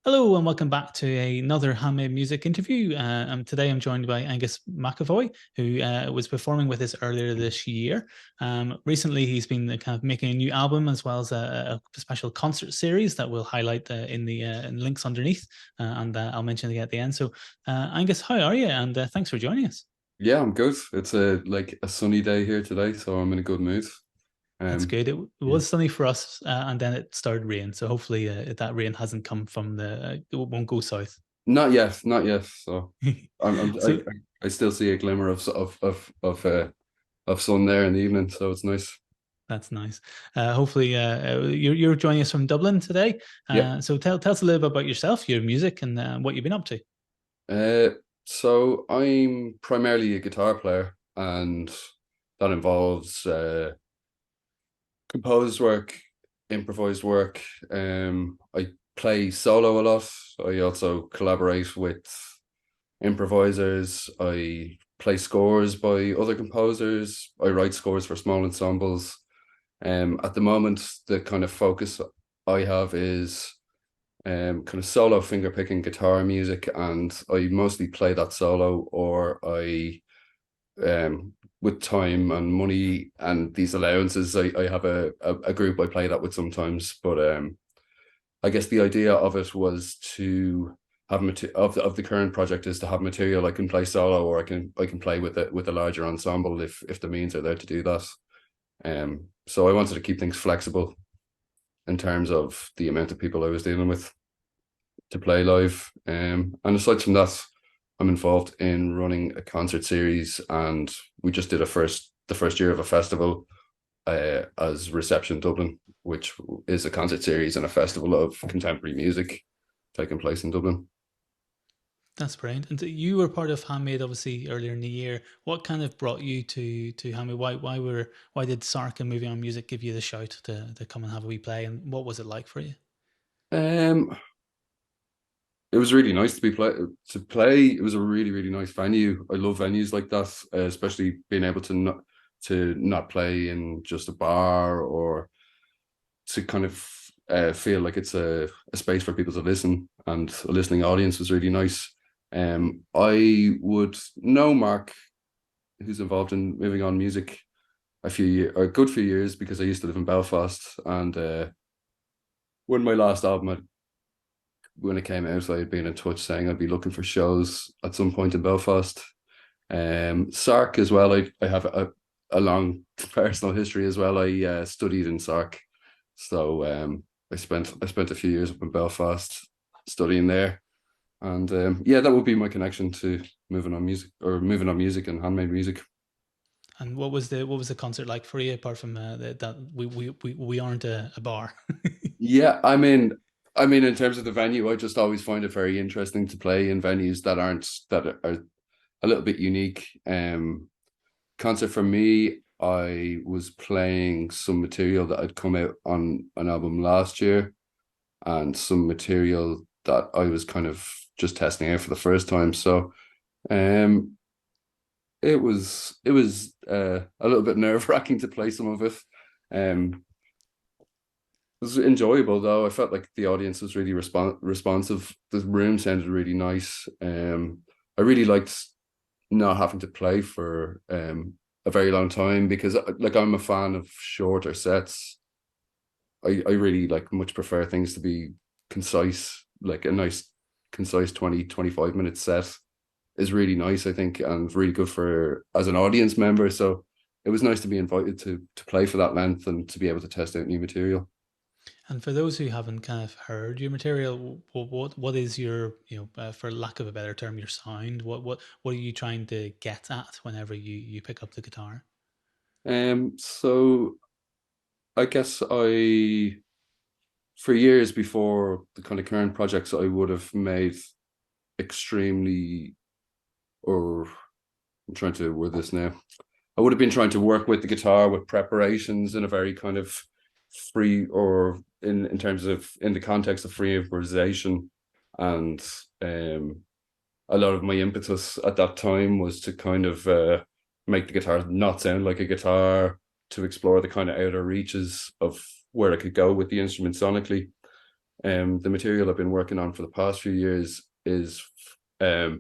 Hello and welcome back to another Handmade music interview. Today I'm joined by Aonghus McEvoy, who was performing with us earlier this year. Recently, he's been kind of making a new album as well as a special concert series that we'll highlight in the links underneath, and I'll mention it at the end. So, Aonghus, how are you? And thanks for joining us. Yeah, I'm good. It's a sunny day here today, so I'm in a good mood. That's Um, good. It yeah. was sunny for us, and then it started rain. So hopefully that rain hasn't come from it won't go south. Not yet, not yet. So I'm, I'm I, So I still see a glimmer of sun there in the evening, so it's nice. that's nice. Hopefully, you're joining us from Dublin today. Yeah. So tell us a little bit about yourself, your music, and what you've been up to. Uh, so I'm primarily a guitar player, and that involves composed work, improvised work. I play solo a lot. I also collaborate with improvisers. I play scores by other composers. I write scores for small ensembles. At the moment, the kind of focus I have is kind of solo finger picking guitar music, and I mostly play that solo, or I with time and money and these allowances, I have a group I play that with sometimes. But I guess the idea of it was to have of the current project is to have material I can play solo, or I can play with it with a larger ensemble if the means are there to do that. So I wanted to keep things flexible in terms of the amount of people I was dealing with to play live. And aside from that, I'm involved in running a concert series, and we just did the first year of a festival as Reception Dublin, which is a concert series and a festival of contemporary music taking place in Dublin. That's brilliant. And you were part of Handmade obviously earlier in the year. What kind of brought you to Handmade? Why did Sark and Moving On Music give you the shout to come and have a wee play? And what was it like for you? Um, it was really nice to play. It was a really nice venue. I love venues like that, especially being able to not play in just a bar, or to kind of feel like it's a space for people to listen, and a listening audience was really nice. I would know Mark, who's involved in Moving On Music, a good few years, because I used to live in Belfast, and when my last album when it came out, I had been in touch saying I'd be looking for shows at some point in Belfast. Sark as well. I have a long personal history as well. I studied in Sark, so I spent a few years up in Belfast studying there, and yeah, that would be my connection to Moving on music and handmade music. And what was the concert like for you? Apart from that, we aren't a bar. Yeah, I mean, in terms of the venue, I just always find it very interesting to play in venues that are a little bit unique. Concert for me, I was playing some material that had come out on an album last year, and some material that I was kind of just testing out for the first time. So, um, it was a little bit nerve wracking to play some of it. Um, it was enjoyable though. I felt like the audience was really responsive. The room sounded really nice. I really liked not having to play for a very long time, because like I'm a fan of shorter sets. I really like much prefer things to be concise, like a nice concise 20-25 minute set is really nice, I think, and really good for as an audience member. So it was nice to be invited to play for that length and to be able to test out new material. And for those who haven't kind of heard your material, what is your, for lack of a better term, your sound? What are you trying to get at whenever you pick up the guitar? So I guess for years before the kind of current projects, I would have made extremely, or I'm trying to word this now. I would have been trying to work with the guitar with preparations in a very kind of free, or in terms of in the context of free improvisation. And um a lot of my impetus at that time was to kind of make the guitar not sound like a guitar, to explore the kind of outer reaches of where I could go with the instrument sonically. The material I've been working on for the past few years is fairly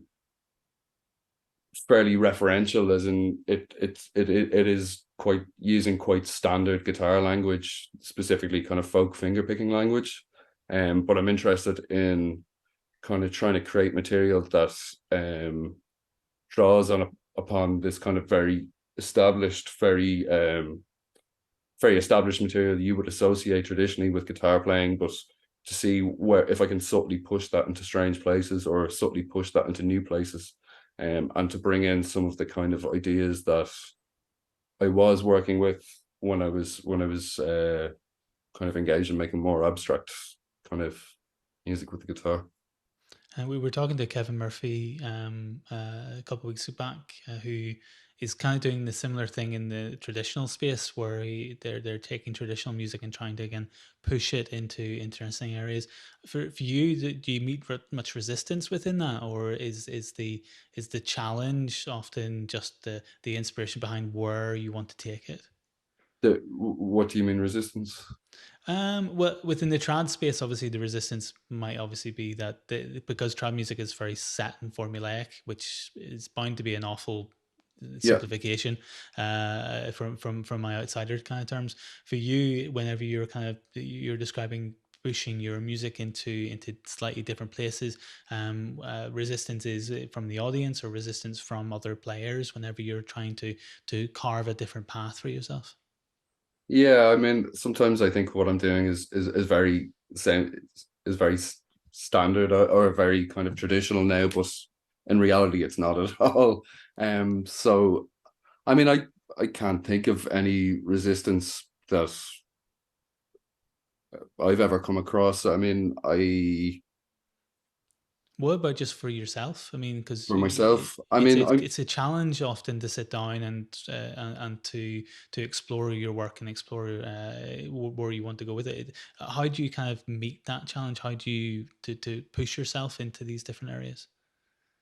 referential, as in it is quite using quite standard guitar language, specifically kind of folk finger picking language. But I'm interested in kind of trying to create material that draws upon this kind of very established, very established material you would associate traditionally with guitar playing, but to see where if I can subtly push that into strange places or subtly push that into new places, and to bring in some of the kind of ideas that I was working with when I was kind of engaged in making more abstract kind of music with the guitar. And we were talking to Kevin Murphy a couple of weeks back, who is kind of doing the similar thing in the traditional space, where they're taking traditional music and trying to again push it into interesting areas. For you, do you meet much resistance within that, or is the challenge often just the inspiration behind where you want to take it? What do you mean resistance? Well, within the trad space, obviously the resistance might obviously be that because trad music is very set and formulaic, which is bound to be an awful Yeah. simplification from my outsider kind of terms. For you, whenever you're describing pushing your music into slightly different places, resistance is from the audience or resistance from other players whenever you're trying to carve a different path for yourself. Yeah, I mean, sometimes I think what I'm doing is very same is very standard or very kind of traditional now, but in reality, it's not at all. So I mean, I can't think of any resistance that I've ever come across. I mean, I What about just for yourself? I mean, because for myself, I it's mean, it's I'm it's a challenge often to sit down and to explore your work and explore where you want to go with it. How do you kind of meet that challenge? How do you to push yourself into these different areas?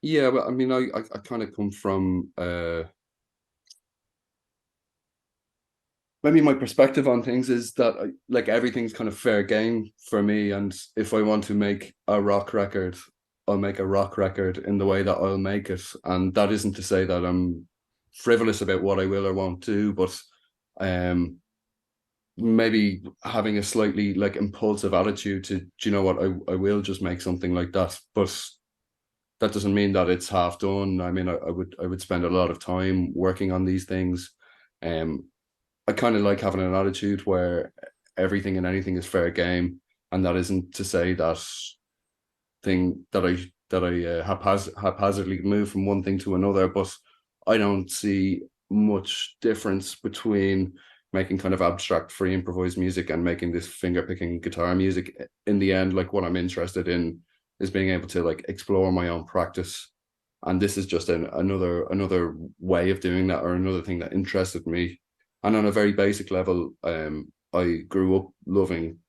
yeah, but I mean, I kind of come from maybe my perspective on things is that like everything's kind of fair game for me, and if I want to make a rock record, I'll make a rock record in the way that I'll make it, and that isn't to say that I'm frivolous about what I will or won't do, but um maybe having a slightly like impulsive attitude to, do you know what, I will just make something like that, but that doesn't mean that it's half done. I mean, I would spend a lot of time working on these things. um I kind of like having an attitude where everything and anything is fair game, and that isn't to say that thing that I haphazardly move from one thing to another. But I don't see much difference between making kind of abstract, free improvised music and making this finger picking guitar music. In the end, like what I'm interested in is being able to like explore my own practice, and this is just another way of doing that, or another thing that interested me. And on a very basic level, I grew up loving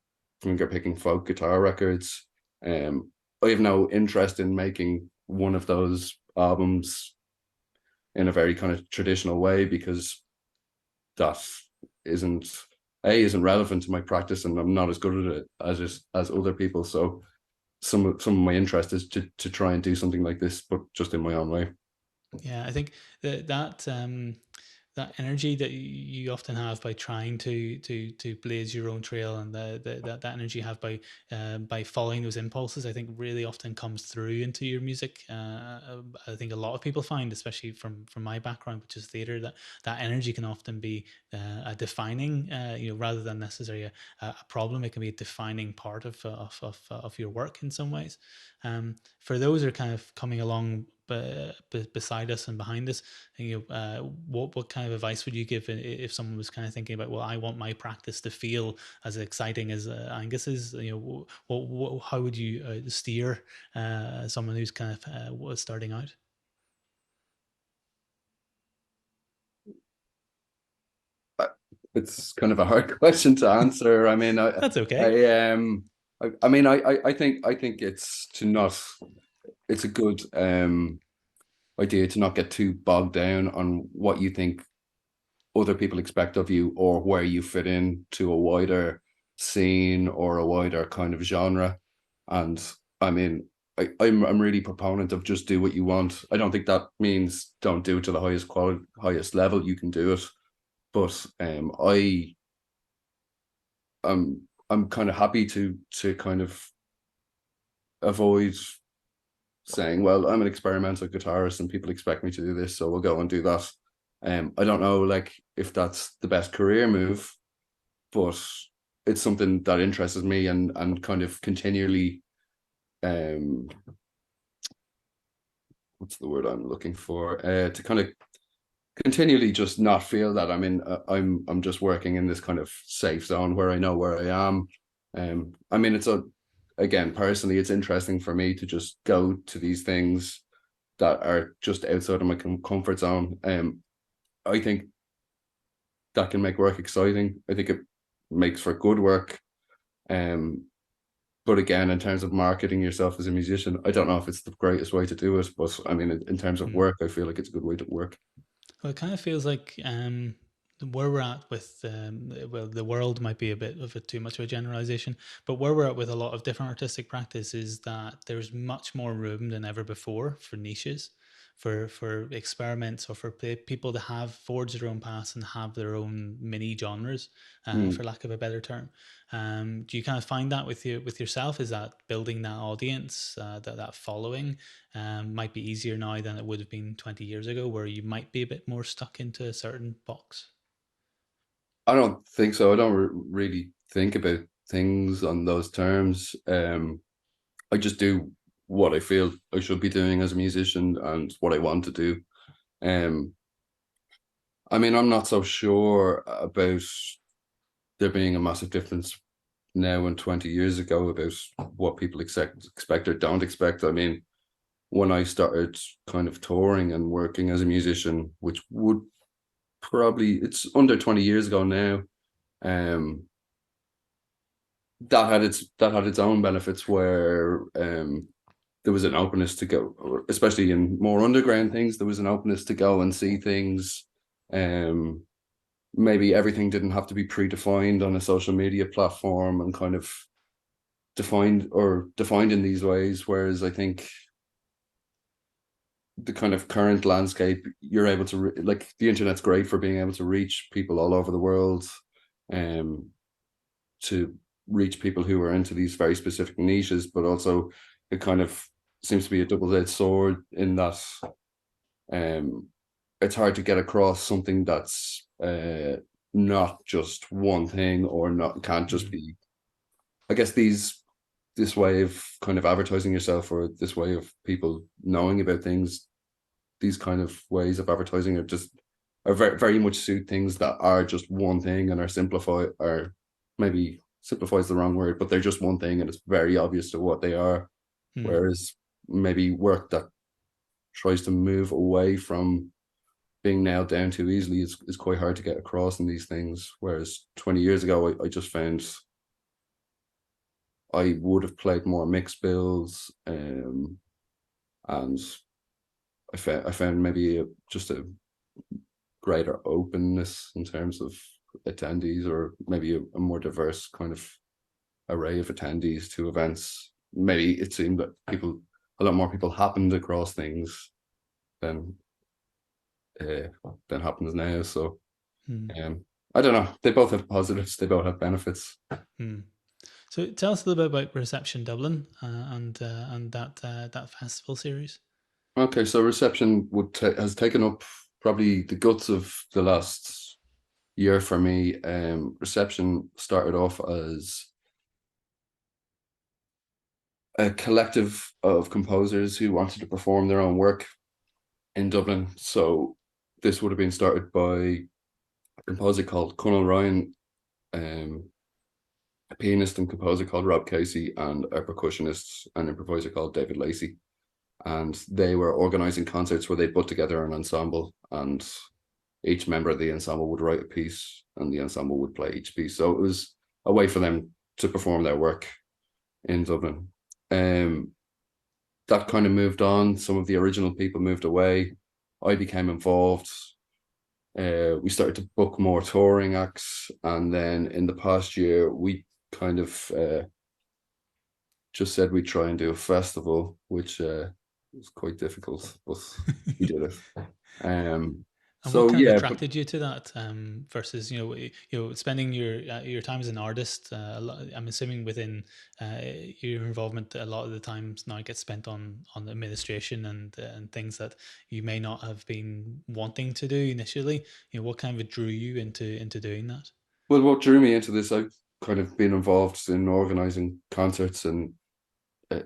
finger picking folk guitar records. I have no interest in making one of those albums in a very kind of traditional way, because that isn't isn't relevant to my practice, and I'm not as good at it as other people. So some of my interest is to try and do something like this, but just in my own way. Yeah, I think that energy that you often have by trying to blaze your own trail, and that energy you have by following those impulses, I think really often comes through into your music. I think a lot of people find, especially from my background, which is theater, that energy can often be a defining, rather than necessarily a problem. It can be a defining part of your work in some ways. For those who are kind of coming along beside us and behind us, what kind of advice would you give if someone was kind of thinking about, well, I want my practice to feel as exciting as Angus's? How would you steer someone who's kind of was starting out? It's kind of a hard question to answer. I mean, That's okay. I mean, I think it's to not. It's a good idea to not get too bogged down on what you think other people expect of you, or where you fit in to a wider scene or a wider kind of genre. And I mean, I'm really proponent of just do what you want. I don't think that means don't do it to the highest quality, highest level you can do it. But I'm kind of happy to kind of avoid saying, well, I'm an experimental guitarist and people expect me to do this, so we'll go and do that. I don't know, like, if that's the best career move, but it's something that interests me, and kind of continually, what's the word I'm looking for? To kind of continually just not feel that I'm just working in this kind of safe zone where I know where I am. I mean, again, personally, it's interesting for me to just go to these things that are just outside of my comfort zone. I think that can make work exciting. I think it makes for good work. But again, in terms of marketing yourself as a musician, I don't know if it's the greatest way to do it. But I mean, in terms of work, I feel like it's a good way to work. Well, it kind of feels like where we're at with, well, the world might be a bit of a too much of a generalization, but where we're at with a lot of different artistic practice is that there's much more room than ever before for niches, for experiments, or for people to have forged their own paths and have their own mini genres, for lack of a better term. Do you kind of find that with yourself? Is that building that audience, that following, might be easier now than it would have been 20 years ago, where you might be a bit more stuck into a certain box? I don't think so. I don't really think about things on those terms. I just do what I feel I should be doing as a musician and what I want to do. Um, I mean, I'm not so sure about there being a massive difference now and 20 years ago about what people expect or don't expect. I mean, when I started kind of touring and working as a musician, which would probably, it's under 20 years ago now, um, that had its own benefits where there was an openness to go, especially in more underground things. There was an openness to go and see things. Maybe everything didn't have to be predefined on a social media platform and kind of defined in these ways. Whereas I think the kind of current landscape, you're able to like, the internet's great for being able to reach people all over the world, to reach people who are into these very specific niches, but also it kind of seems to be a double-edged sword in that it's hard to get across something that's not just one thing, or can't just be, I guess, this way of kind of advertising yourself, or this way of people knowing about things, these kind of ways of advertising are very, very much suit things that are just one thing and are simplified, or maybe simplify is the wrong word, but they're just one thing and it's very obvious to what they are. Whereas maybe work that tries to move away from being nailed down too easily is quite hard to get across in these things. Whereas 20 years ago, I just found I would have played more mixed bills, and I found maybe just a greater openness in terms of attendees, or maybe a more diverse kind of array of attendees to events. Maybe it seemed that a lot more people happened across things than happens now. So I don't know. They both have positives. They both have benefits. So tell us a little bit about Reception Dublin, and that festival series. Okay, so Reception has taken up probably the guts of the last year for me. Reception started off as a collective of composers who wanted to perform their own work in Dublin. So this would have been started by a composer called Conal Ryan, a pianist and composer called Rob Casey, and a percussionist and improviser called David Lacey. And they were organizing concerts where they put together an ensemble, and each member of the ensemble would write a piece and the ensemble would play each piece. So it was a way for them to perform their work in Dublin. That kind of moved on. Some of the original people moved away. I became involved. We started to book more touring acts, and then in the past year we kind of just said we'd try and do a festival, which was quite difficult, but we did it. And what So kind of yeah, but attracted you to that versus spending your time as an artist? I'm assuming within your involvement, a lot of the times now gets spent on administration and things that you may not have been wanting to do initially. What kind of drew you into doing that? well, what drew me into this, I've kind of been involved in organizing concerts and uh,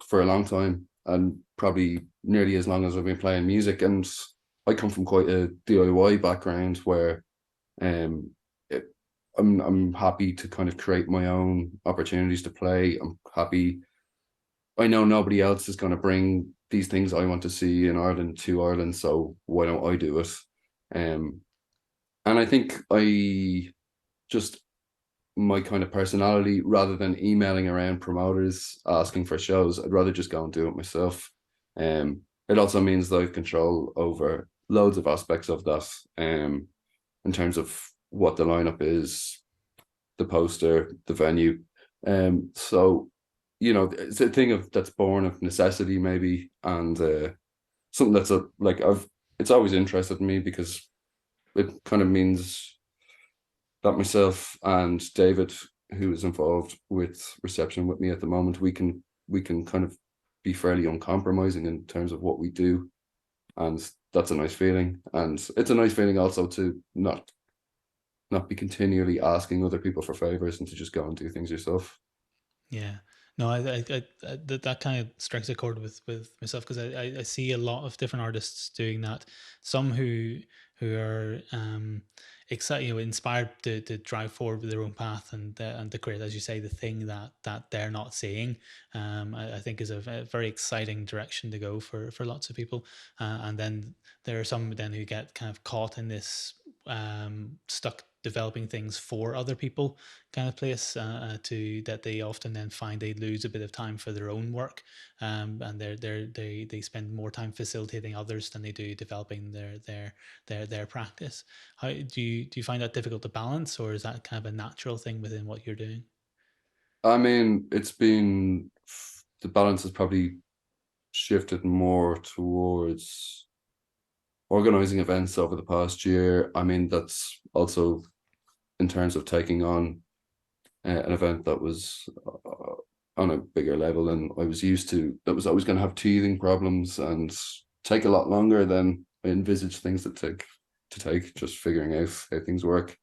for a long time, and probably nearly as long as I've been playing music. And I come from quite a DIY background where um, it, I'm happy to kind of create my own opportunities to play. I'm happy. I know nobody else is going to bring these things I want to see in Ireland to Ireland, so why don't I do it? Um, and I think I just my kind of personality, rather than emailing around promoters asking for shows, I'd rather just go and do it myself. It also means that I have control over loads of aspects of that, in terms of what the lineup is, the poster, the venue. So it's a thing of that's born of necessity maybe, and something that's it's always interested me because it kind of means that myself and David, who is involved with reception with me at the moment, we can kind of be fairly uncompromising in terms of what we do, and that's a nice feeling. And it's a nice feeling also to not be continually asking other people for favors and to just go and do things yourself. Yeah. No, that kind of strikes a chord with myself because I see a lot of different artists doing that. Some who are excited, inspired to drive forward with their own path and to create, as you say, the thing that they're not seeing. I think is a very exciting direction to go for lots of people. And then there are some then who get kind of caught in this stuck developing things for other people kind of place to that they often then find they lose a bit of time for their own work, and they spend more time facilitating others than they do developing their practice. How do you find that difficult to balance, or is that kind of a natural thing within what you're doing? I mean, the balance has probably shifted more towards organizing events over the past year. I mean, that's also in terms of taking on an event that was on a bigger level than I was used to. That was always going to have teething problems and take a lot longer than I envisaged things that take, just figuring out how things work.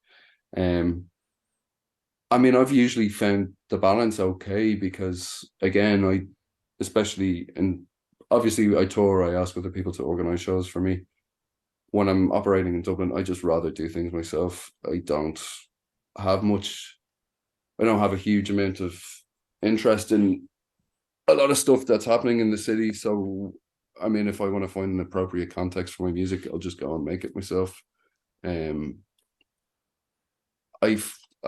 I mean, I've usually found the balance okay because, again, especially in obviously I tour, I ask other people to organize shows for me. When I'm operating in Dublin, I just rather do things myself. Have much, I don't have a huge amount of interest in a lot of stuff that's happening in the city. So, I mean, if I want to find an appropriate context for my music, I'll just go and make it myself. Um, I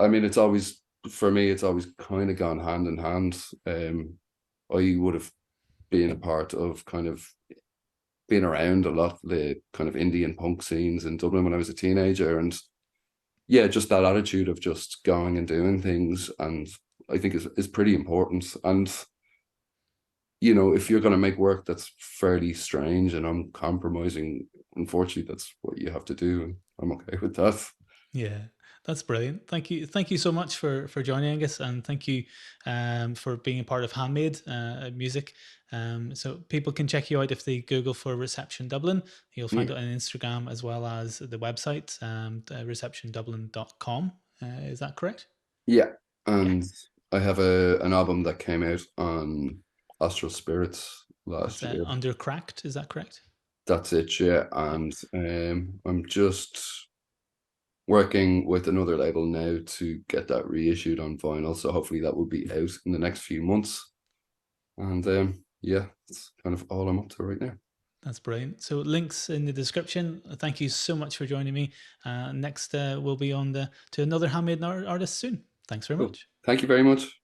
mean, it's always for me, it's always kind of gone hand in hand. I would have been a part of kind of being around a lot of the kind of indie and punk scenes in Dublin when I was a teenager, and yeah, just that attitude of just going and doing things, and I think is pretty important. And if you're going to make work that's fairly strange and uncompromising, unfortunately, that's what you have to do, and I'm okay with that. Yeah, that's brilliant. Thank you so much for joining us, and thank you for being a part of Handmade Music. So people can check you out if they Google for Reception Dublin. You'll find Yeah, it on Instagram as well as the website, receptiondublin.com. Is that correct? yeah. Yeah, And I have an album that came out on Astral Spirits that's last year. under Cracked. Is that correct? That's it, yeah. Yeah. And I'm just working with another label now to get that reissued on vinyl. So hopefully that will be out in the next few months. And yeah, that's kind of all I'm up to right now. That's brilliant. So links in the description. Thank you so much for joining me. Next, we'll be on to another handmade artist soon. Thanks very Cool. much. Thank you very much.